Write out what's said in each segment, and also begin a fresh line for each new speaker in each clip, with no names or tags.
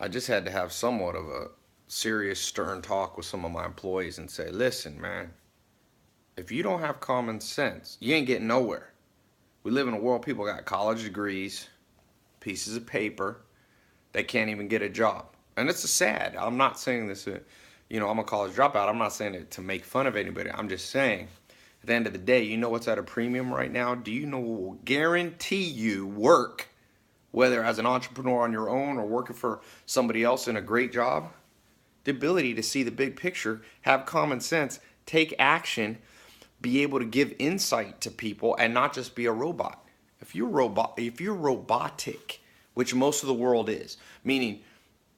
I just had to have somewhat of a serious, stern talk with some of my employees and say, listen, man, if you don't have common sense, you ain't getting nowhere. We live in a world people got college degrees, pieces of paper, they can't even get a job. And it's sad. I'm not saying this, I'm a college dropout. I'm not saying it to make fun of anybody. I'm just saying, at the end of the day, you know what's at a premium right now? Do you know what will guarantee you work, whether as an entrepreneur on your own or working for somebody else in a great job? The ability to see the big picture, have common sense, take action, be able to give insight to people and not just be a robot. If you're robotic, which most of the world is, meaning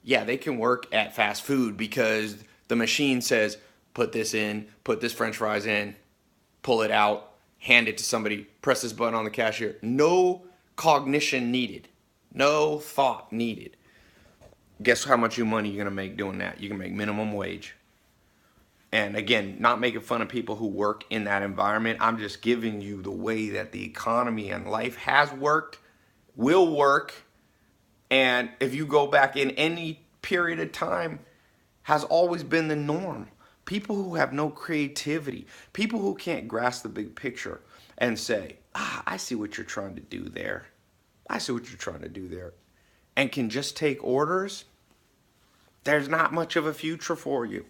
yeah, they can work at fast food because the machine says put this in, put this french fries in, pull it out, hand it to somebody, press this button on the cashier. No cognition needed. No thought needed. Guess how much money you're going to make doing that? You can make minimum wage. And again, not making fun of people who work in that environment. I'm just giving you the way that the economy and life has worked, will work, and if you go back in any period of time, has always been the norm. People who have no creativity, people who can't grasp the big picture and say, I see what you're trying to do there. I see what you're trying to do there. And can just take orders, there's not much of a future for you.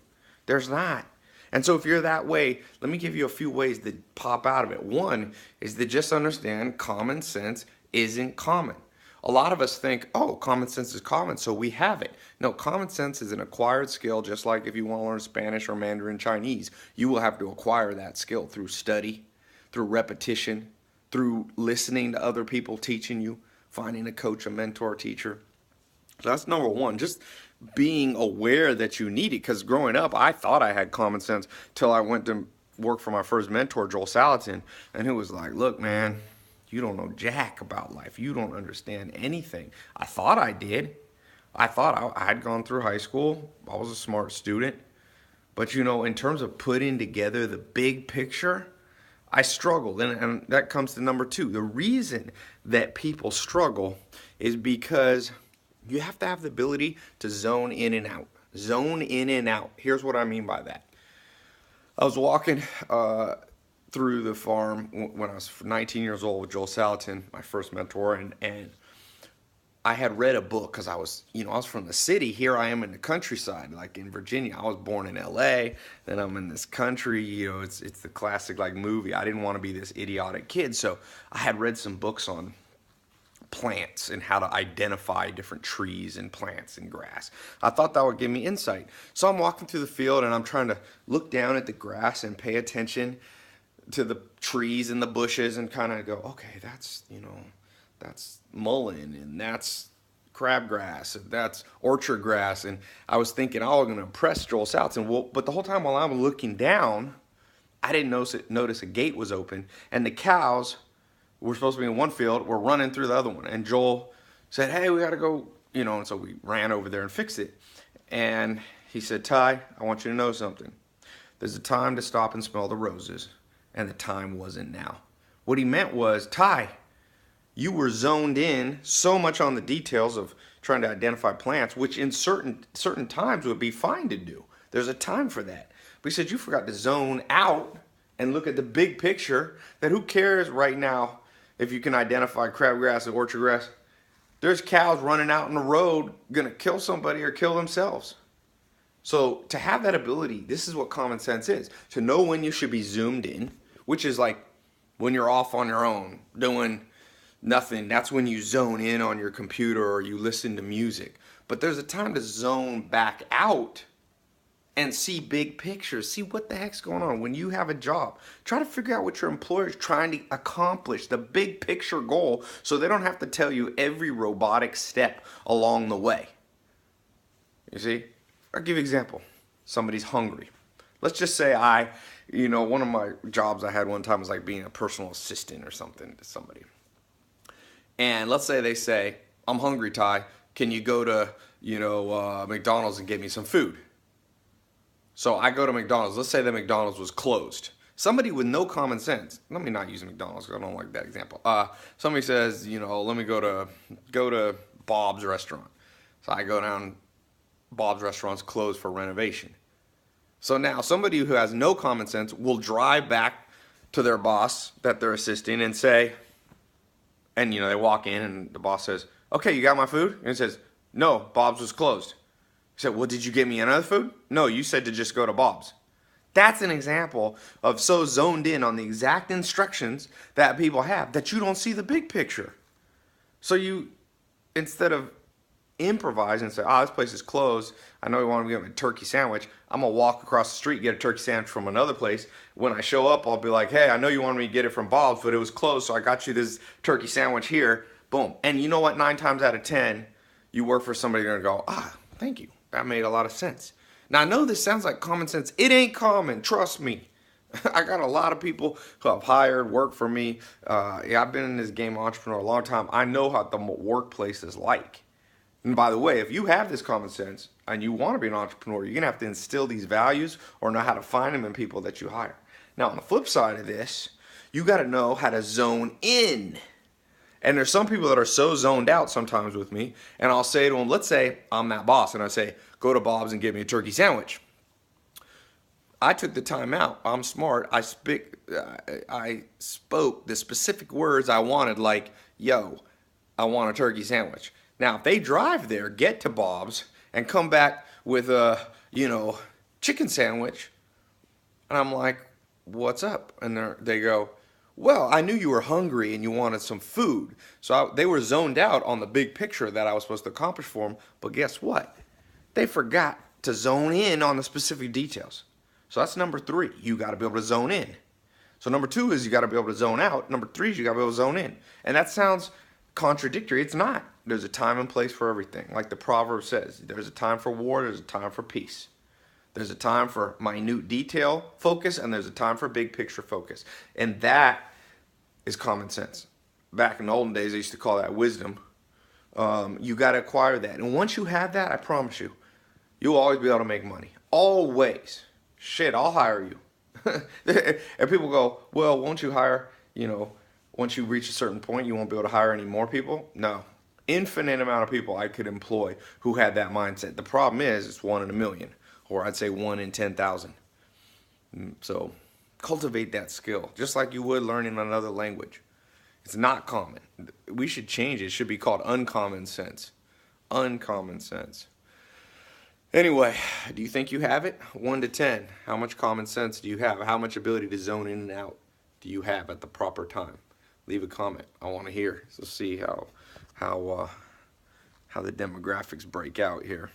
There's not. And so if you're that way, let me give you a few ways that pop out of it. One is to just understand common sense isn't common. A lot of us think, oh, common sense is common, so we have it. No, common sense is an acquired skill, just like if you want to learn Spanish or Mandarin Chinese, you will have to acquire that skill through study, through repetition, through listening to other people teaching you, finding a coach, a mentor, teacher. So that's number one, just being aware that you need it. Because growing up, I thought I had common sense till I went to work for my first mentor, Joel Salatin, and he was like, look, man, you don't know jack about life. You don't understand anything. I thought I did. I thought I had gone through high school. I was a smart student. But, in terms of putting together the big picture, I struggled. And that comes to number two. The reason that people struggle is because you have to have the ability to zone in and out. Zone in and out. Here's what I mean by that. I was walking through the farm when I was 19 years old with Joel Salatin, my first mentor, and I had read a book because I was from the city. Here I am in the countryside, like in Virginia. I was born in LA, then I'm in this country. It's the classic like movie. I didn't want to be this idiotic kid, so I had read some books on plants and how to identify different trees and plants and grass. I thought that would give me insight. So I'm walking through the field and I'm trying to look down at the grass and pay attention to the trees and the bushes and kind of go, okay, that's mullein and that's crabgrass and that's orchard grass. And I was thinking, oh, I'm going to impress Joel Salton. Well, but the whole time while I'm looking down, I didn't notice a gate was open and the cows were supposed to be in one field were running through the other one. And Joel said, hey, we got to go, and so we ran over there and fixed it. And he said, Ty, I want you to know something. There's a time to stop and smell the roses, and the time wasn't now. What he meant was, Ty, you were zoned in so much on the details of trying to identify plants, which in certain times would be fine to do. There's a time for that. But he said you forgot to zone out and look at the big picture, that who cares right now if you can identify crabgrass and orchard grass. There's cows running out in the road going to kill somebody or kill themselves. So to have that ability, this is what common sense is. To know when you should be zoomed in, which is like when you're off on your own doing nothing. That's when you zone in on your computer or you listen to music. But there's a time to zone back out and see big pictures. See what the heck's going on. When you have a job, try to figure out what your employer is trying to accomplish, the big picture goal, so they don't have to tell you every robotic step along the way. You see? I'll give you an example. Somebody's hungry. Let's just say one of my jobs I had one time was like being a personal assistant or something to somebody. And let's say they say, I'm hungry, Ty. Can you go to, McDonald's and get me some food? So I go to McDonald's. Let's say that McDonald's was closed. Somebody with no common sense. Let me not use McDonald's because I don't like that example. Somebody says, let me go to Bob's restaurant. So I go down Bob's Restaurant's closed for renovation. So now somebody who has no common sense will drive back to their boss that they're assisting and say, and they walk in and the boss says, "Okay, you got my food?" And he says, "No, Bob's was closed." He said, "Well, did you get me another food?" "No, you said to just go to Bob's." That's an example of so zoned in on the exact instructions that people have that you don't see the big picture. So you, instead of improvise and say, this place is closed. I know you want to get me a turkey sandwich. I'm going to walk across the street, get a turkey sandwich from another place. When I show up, I'll be like, hey, I know you wanted me to get it from Bob's, but it was closed, so I got you this turkey sandwich here. Boom. And you know what? 9 times out of 10, you work for somebody going to go, thank you. That made a lot of sense. Now, I know this sounds like common sense. It ain't common. Trust me. I got a lot of people who I've hired work for me. I've been in this game of entrepreneur a long time. I know how the workplace is like. And by the way, if you have this common sense and you want to be an entrepreneur, you're going to have to instill these values or know how to find them in people that you hire. Now, on the flip side of this, you got to know how to zone in. And there's some people that are so zoned out sometimes with me, and I'll say to them, let's say I'm that boss, and I say, go to Bob's and get me a turkey sandwich. I took the time out. I'm smart. I spoke the specific words I wanted, like, yo, I want a turkey sandwich. Now, if they drive there, get to Bob's, and come back with a, chicken sandwich, and I'm like, what's up? And they go, well, I knew you were hungry and you wanted some food. So they were zoned out on the big picture that I was supposed to accomplish for them. But guess what? They forgot to zone in on the specific details. So that's number 3. You got to be able to zone in. So number 2 is you got to be able to zone out. Number 3 is you got to be able to zone in. And that sounds contradictory. It's not. There's a time and place for everything. Like the proverb says, there's a time for war, there's a time for peace. There's a time for minute detail focus, and there's a time for big picture focus. And that is common sense. Back in the olden days, I used to call that wisdom. You got to acquire that. And once you have that, I promise you, you'll always be able to make money. Always. Shit, I'll hire you. And people go, well, won't you hire, once you reach a certain point, you won't be able to hire any more people? No. Infinite amount of people I could employ who had that mindset. The problem is it's 1 in a million. Or I'd say 1 in 10,000. So cultivate that skill, just like you would learning another language. It's not common. We should change it. It should be called uncommon sense. Uncommon sense. Anyway, do you think you have it? 1 to 10. How much common sense do you have? How much ability to zone in and out do you have at the proper time? Leave a comment. I want to hear. So see how the demographics break out here.